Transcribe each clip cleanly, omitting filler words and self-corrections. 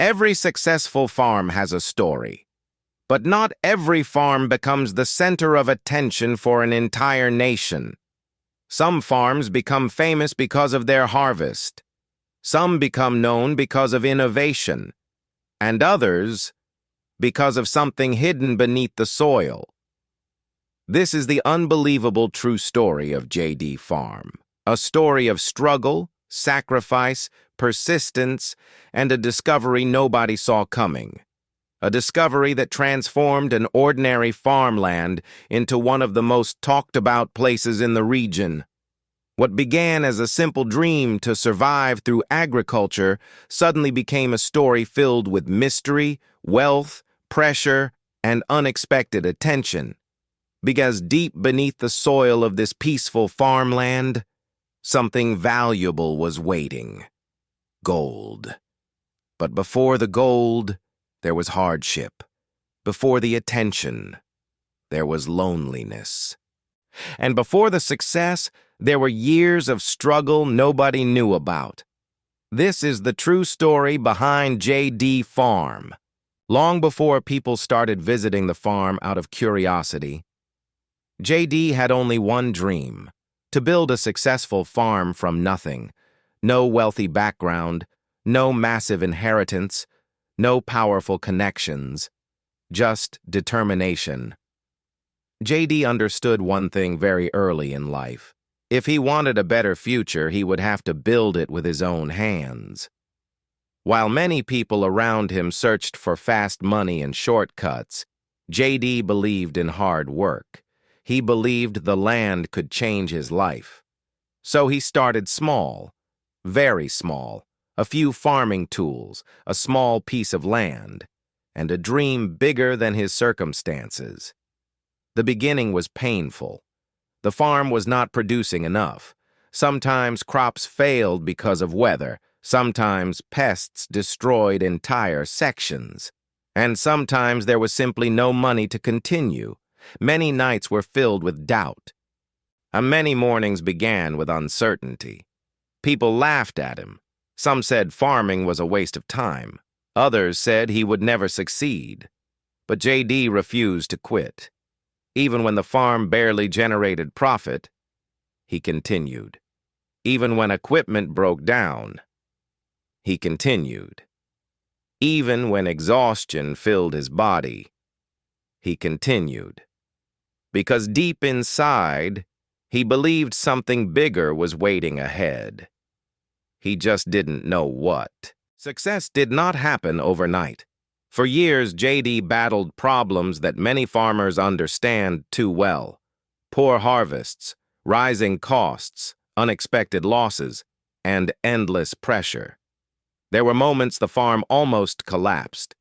Every successful farm has a story, but not every farm becomes the center of attention for an entire nation. Some farms become famous because of their harvest. Some become known because of innovation, and others because of something hidden beneath the soil. This is the unbelievable true story of J.D. Farm, a story of struggle, sacrifice, persistence, and a discovery nobody saw coming. A discovery that transformed an ordinary farmland into one of the most talked about places in the region. What began as a simple dream to survive through agriculture suddenly became a story filled with mystery, wealth, pressure, and unexpected attention. Because deep beneath the soil of this peaceful farmland, something valuable was waiting. Gold. But before the gold, there was hardship. Before the attention, there was loneliness. And before the success, there were years of struggle nobody knew about. This is the true story behind J.D. Farm. Long before people started visiting the farm out of curiosity, J.D. had only one dream: to build a successful farm from nothing. No wealthy background, no massive inheritance, no powerful connections, just determination. J.D. understood one thing very early in life. If he wanted a better future, he would have to build it with his own hands. While many people around him searched for fast money and shortcuts, J.D. believed in hard work. He believed the land could change his life. So he started small, very small, a few farming tools, a small piece of land, and a dream bigger than his circumstances. The beginning was painful. The farm was not producing enough. Sometimes crops failed because of weather. Sometimes pests destroyed entire sections. And sometimes there was simply no money to continue. Many nights were filled with doubt. Many mornings began with uncertainty. People laughed at him. Some said farming was a waste of time. Others said he would never succeed. But J.D. refused to quit. Even when the farm barely generated profit, he continued. Even when equipment broke down, he continued. Even when exhaustion filled his body, he continued. Because deep inside, he believed something bigger was waiting ahead. He just didn't know what. Success did not happen overnight. For years, J.D. battled problems that many farmers understand too well. Poor harvests, rising costs, unexpected losses, and endless pressure. There were moments the farm almost collapsed,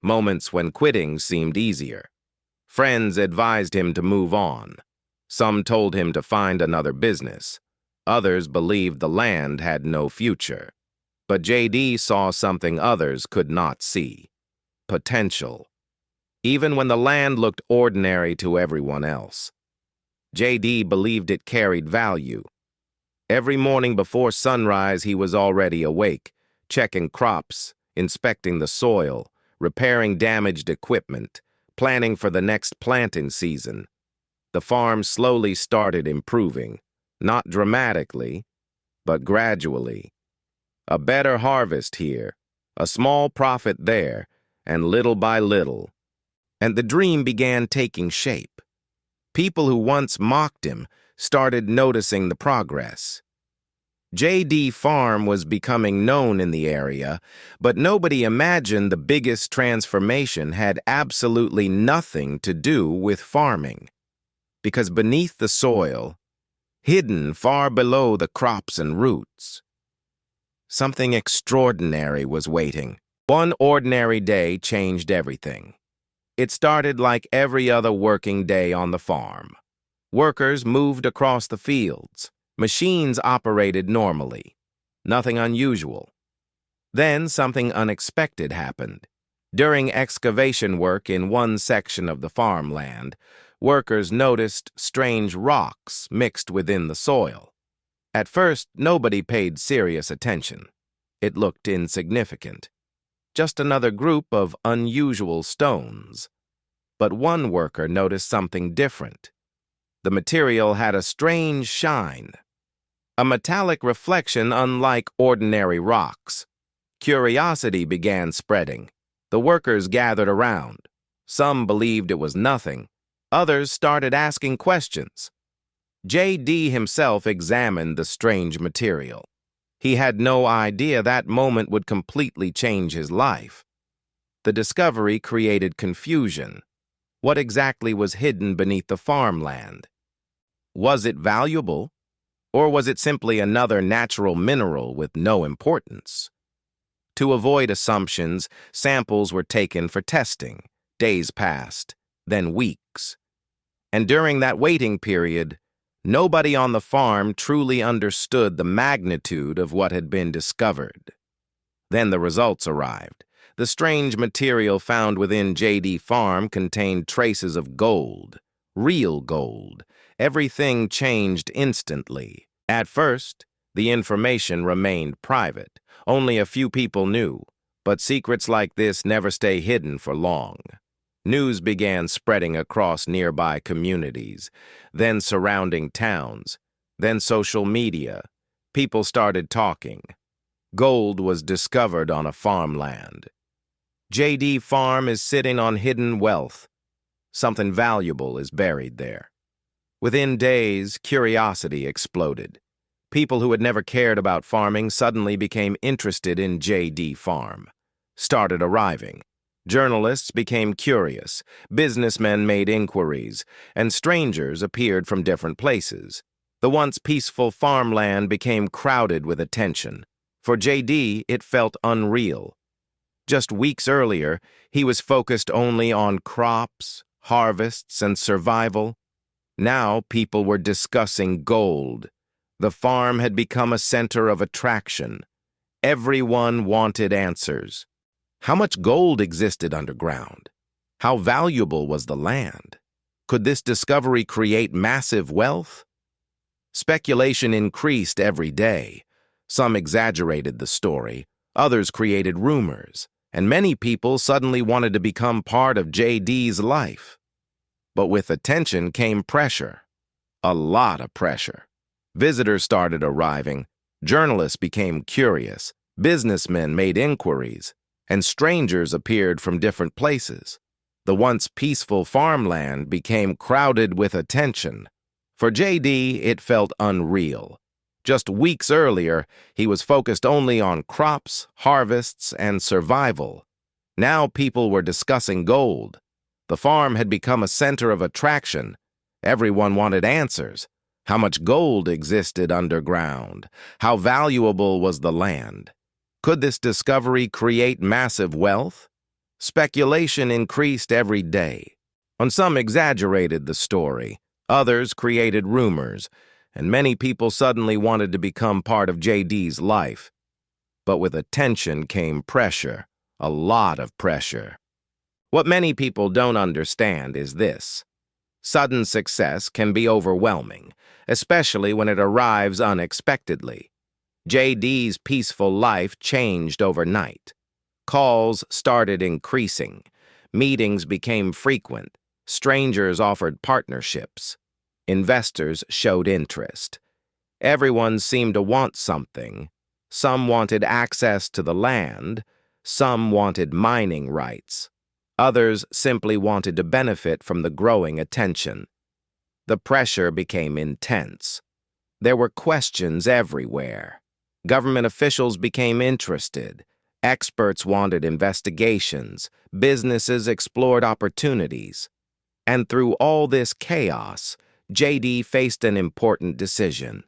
moments when quitting seemed easier. Friends advised him to move on. Some told him to find another business. Others believed the land had no future. But J.D. saw something others could not see: potential. Even when the land looked ordinary to everyone else, J.D. believed it carried value. Every morning before sunrise, he was already awake, checking crops, inspecting the soil, repairing damaged equipment, planning for the next planting season. The farm slowly started improving, not dramatically, but gradually. A better harvest here, a small profit there, and little by little. And the dream began taking shape. People who once mocked him started noticing the progress. J.D. Farm was becoming known in the area, but nobody imagined the biggest transformation had absolutely nothing to do with farming. Because beneath the soil, hidden far below the crops and roots, something extraordinary was waiting. One ordinary day changed everything. It started like every other working day on the farm. Workers moved across the fields. Machines operated normally. Nothing unusual. Then something unexpected happened. During excavation work in one section of the farmland, workers noticed strange rocks mixed within the soil. At first, nobody paid serious attention. It looked insignificant. just another group of unusual stones. But one worker noticed something different. The material had a strange shine, a metallic reflection unlike ordinary rocks. Curiosity began spreading. The workers gathered around. Some believed it was nothing. Others started asking questions. J.D. himself examined the strange material. He had no idea that moment would completely change his life. The discovery created confusion. What exactly was hidden beneath the farmland? Was it valuable? Or was it simply another natural mineral with no importance? To avoid assumptions, samples were taken for testing. Days passed, then weeks. And during that waiting period, nobody on the farm truly understood the magnitude of what had been discovered. Then the results arrived. The strange material found within J.D. Farm contained traces of gold, real gold. Everything changed instantly. At first, the information remained private. Only a few people knew, but secrets like this never stay hidden for long. News began spreading across nearby communities, then surrounding towns, then social media. People started talking. Gold was discovered on a farmland. J.D. Farm is sitting on hidden wealth. Something valuable is buried there. Within days, curiosity exploded. People who had never cared about farming suddenly became interested in J.D. Farm, started arriving. Journalists became curious, businessmen made inquiries, and strangers appeared from different places. The once peaceful farmland became crowded with attention. For J.D., it felt unreal. Just weeks earlier, he was focused only on crops, harvests, and survival. Now people were discussing gold. The farm had become a center of attraction. Everyone wanted answers. How much gold existed underground? How valuable was the land? Could this discovery create massive wealth? Speculation increased every day. Some exaggerated the story, others created rumors, and many people suddenly wanted to become part of J.D.'s life. But with attention came pressure. A lot of pressure. Visitors started arriving, journalists became curious, businessmen made inquiries, and strangers appeared from different places. The once peaceful farmland became crowded with attention. For J.D., it felt unreal. Just weeks earlier, he was focused only on crops, harvests, and survival. Now people were discussing gold. The farm had become a center of attraction. Everyone wanted answers. How much gold existed underground? How valuable was the land? Could this discovery create massive wealth? Speculation increased every day. Some exaggerated the story, others created rumors, and many people suddenly wanted to become part of J.D.'s life. But with attention came pressure, a lot of pressure. What many people don't understand is this. Sudden success can be overwhelming, especially when it arrives unexpectedly. J.D.'s peaceful life changed overnight. Calls started increasing. Meetings became frequent. Strangers offered partnerships. Investors showed interest. Everyone seemed to want something. Some wanted access to the land. Some wanted mining rights. Others simply wanted to benefit from the growing attention. The pressure became intense. There were questions everywhere. Government officials became interested. Experts wanted investigations. Businesses explored opportunities. And through all this chaos, J.D. faced an important decision.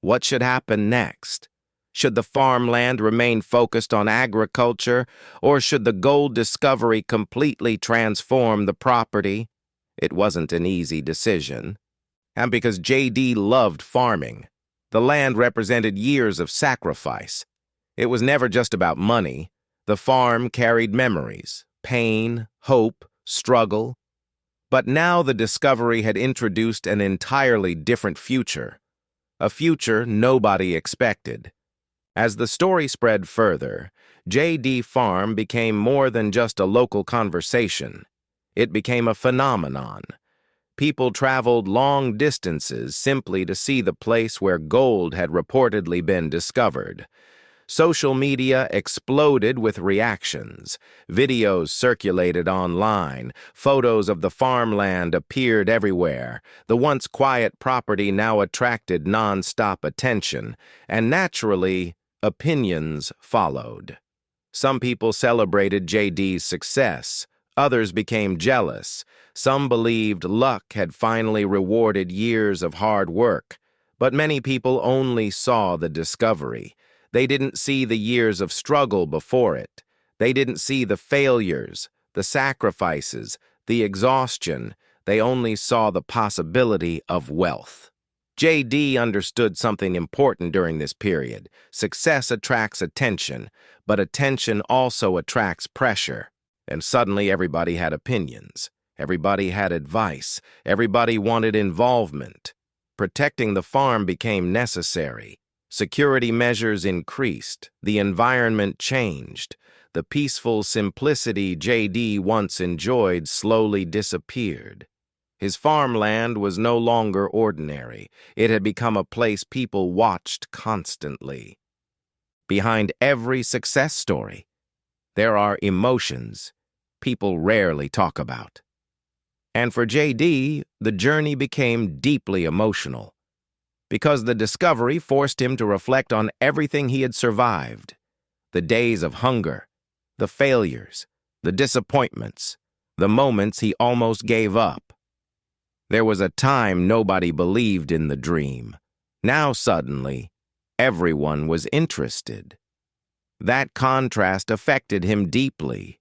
What should happen next? Should the farmland remain focused on agriculture, or should the gold discovery completely transform the property? It wasn't an easy decision. And because J.D. loved farming, the land represented years of sacrifice. It was never just about money. The farm carried memories, pain, hope, struggle. But now the discovery had introduced an entirely different future, a future nobody expected. As the story spread further, J.D. Farm became more than just a local conversation. It became a phenomenon. People traveled long distances simply to see the place where gold had reportedly been discovered. Social media exploded with reactions. Videos circulated online. Photos of the farmland appeared everywhere. The once quiet property now attracted non-stop attention, and naturally, opinions followed. Some people celebrated JD's success. Others became jealous. Some believed luck had finally rewarded years of hard work. But many people only saw the discovery. They didn't see the years of struggle before it. They didn't see the failures, the sacrifices, the exhaustion. They only saw the possibility of wealth. J.D. understood something important during this period. Success attracts attention, but attention also attracts pressure. And suddenly everybody had opinions. Everybody had advice. Everybody wanted involvement. Protecting the farm became necessary. Security measures increased. The environment changed. The peaceful simplicity J.D. once enjoyed slowly disappeared. His farmland was no longer ordinary. It had become a place people watched constantly. Behind every success story, there are emotions people rarely talk about. And for J.D., the journey became deeply emotional, because the discovery forced him to reflect on everything he had survived: the days of hunger, the failures, the disappointments, the moments he almost gave up. There was a time nobody believed in the dream. Now suddenly, everyone was interested. That contrast affected him deeply.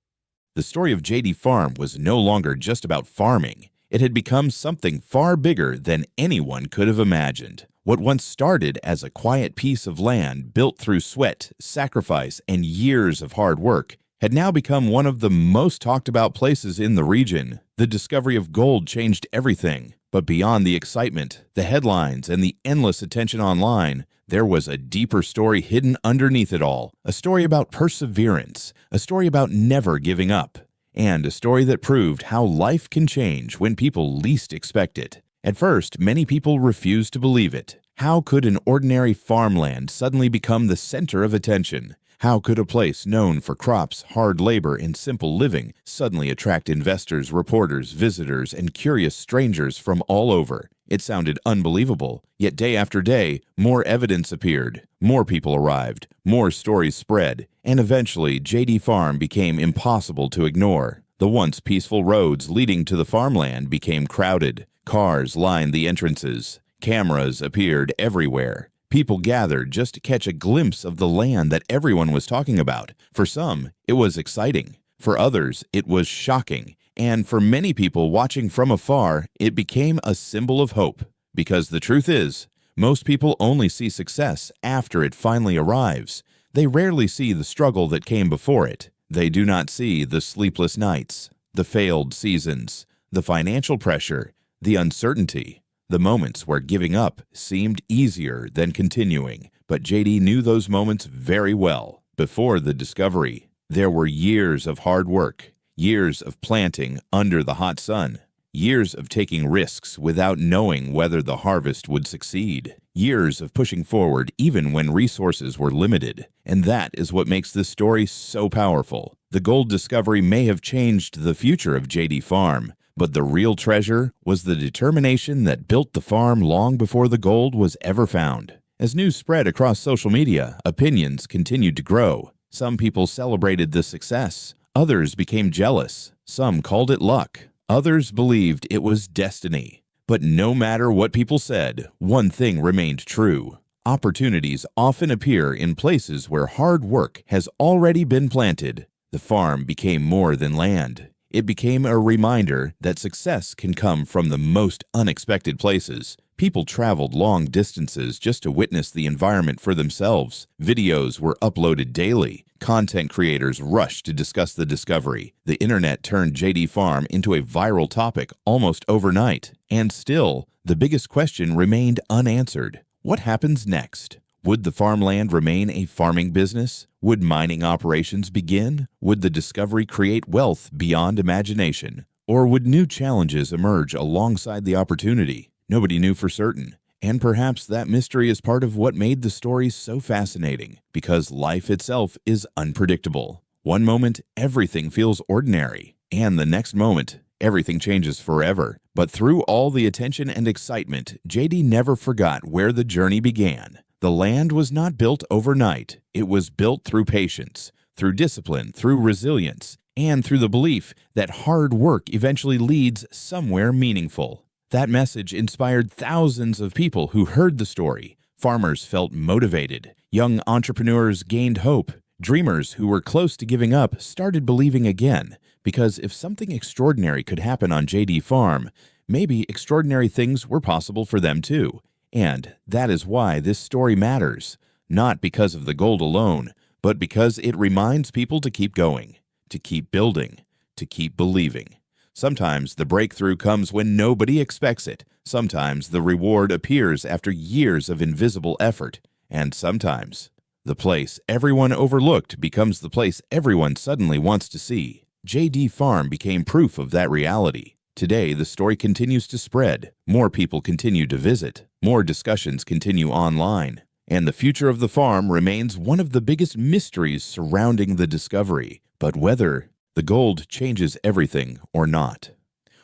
The story of J.D. Farm was no longer just about farming. It had become something far bigger than anyone could have imagined. What once started as a quiet piece of land built through sweat, sacrifice, and years of hard work had now become one of the most talked about places in the region. The discovery of gold changed everything. But beyond the excitement, the headlines, and the endless attention online, there was a deeper story hidden underneath it all. A story about perseverance, a story about never giving up, and a story that proved how life can change when people least expect it. At first, many people refused to believe it. How could an ordinary farmland suddenly become the center of attention? How could a place known for crops, hard labor, and simple living suddenly attract investors, reporters, visitors, and curious strangers from all over? It sounded unbelievable, yet day after day, more evidence appeared, more people arrived, more stories spread, and eventually J.D. Farm became impossible to ignore. The once peaceful roads leading to the farmland became crowded. Cars lined the entrances. Cameras appeared everywhere. People gathered just to catch a glimpse of the land that everyone was talking about. For some, it was exciting. For others, it was shocking. And for many people watching from afar, it became a symbol of hope. Because the truth is, most people only see success after it finally arrives. They rarely see the struggle that came before it. They do not see the sleepless nights, the failed seasons, the financial pressure, the uncertainty, the moments where giving up seemed easier than continuing. But J.D. knew those moments very well. Before the discovery, there were years of hard work, years of planting under the hot sun, years of taking risks without knowing whether the harvest would succeed, years of pushing forward even when resources were limited. And that is what makes this story so powerful. The gold discovery may have changed the future of J.D. Farm, but the real treasure was the determination that built the farm long before the gold was ever found. As news spread across social media, opinions continued to grow. Some people celebrated the success. Others became jealous. Some called it luck. Others believed it was destiny. But no matter what people said, one thing remained true. Opportunities often appear in places where hard work has already been planted. The farm became more than land. It became a reminder that success can come from the most unexpected places. People traveled long distances just to witness the environment for themselves. Videos were uploaded daily. Content creators rushed to discuss the discovery. The internet turned J.D. Farm into a viral topic almost overnight. And still, the biggest question remained unanswered. What happens next? Would the farmland remain a farming business? Would mining operations begin? Would the discovery create wealth beyond imagination? Or would new challenges emerge alongside the opportunity? Nobody knew for certain. And perhaps that mystery is part of what made the story so fascinating, because life itself is unpredictable. One moment, everything feels ordinary, and the next moment, everything changes forever. But through all the attention and excitement, JD never forgot where the journey began. The land was not built overnight. It was built through patience, through discipline, through resilience, and through the belief that hard work eventually leads somewhere meaningful. That message inspired thousands of people who heard the story. Farmers felt motivated. Young entrepreneurs gained hope. Dreamers who were close to giving up started believing again, because if something extraordinary could happen on JD Farm, maybe extraordinary things were possible for them too. And that is why this story matters, not because of the gold alone, but because it reminds people to keep going, to keep building, to keep believing. Sometimes the breakthrough comes when nobody expects it. Sometimes the reward appears after years of invisible effort. And sometimes the place everyone overlooked becomes the place everyone suddenly wants to see. JD Farm became proof of that reality. Today, the story continues to spread. More people continue to visit. More discussions continue online. And the future of the farm remains one of the biggest mysteries surrounding the discovery. But whether the gold changes everything or not,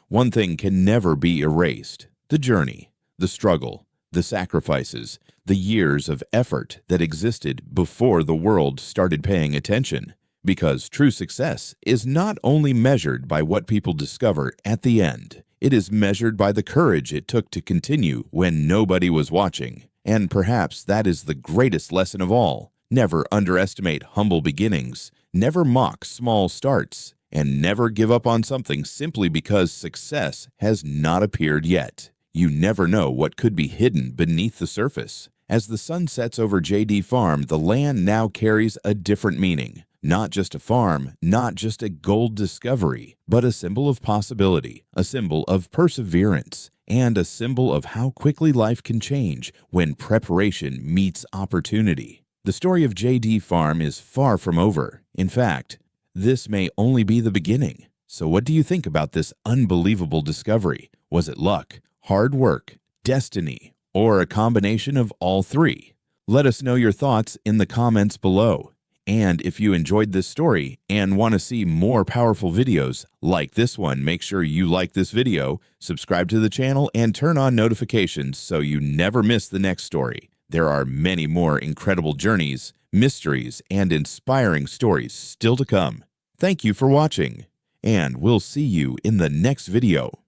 one thing can never be erased: the journey, the struggle, the sacrifices, the years of effort that existed before the world started paying attention. Because true success is not only measured by what people discover at the end, it is measured by the courage it took to continue when nobody was watching. And perhaps that is the greatest lesson of all. Never underestimate humble beginnings, never mock small starts, and never give up on something simply because success has not appeared yet. You never know what could be hidden beneath the surface. As the sun sets over JD Farm, the land now carries a different meaning. Not just a farm, not just a gold discovery, but a symbol of possibility, a symbol of perseverance, and a symbol of how quickly life can change when preparation meets opportunity. The story of JD Farm is far from over. In fact, this may only be the beginning. So what do you think about this unbelievable discovery? Was it luck, hard work, destiny, or a combination of all three? Let us know your thoughts in the comments below. And if you enjoyed this story and want to see more powerful videos like this one, make sure you like this video, subscribe to the channel, and turn on notifications so you never miss the next story. There are many more incredible journeys, mysteries, and inspiring stories still to come. Thank you for watching, and we'll see you in the next video.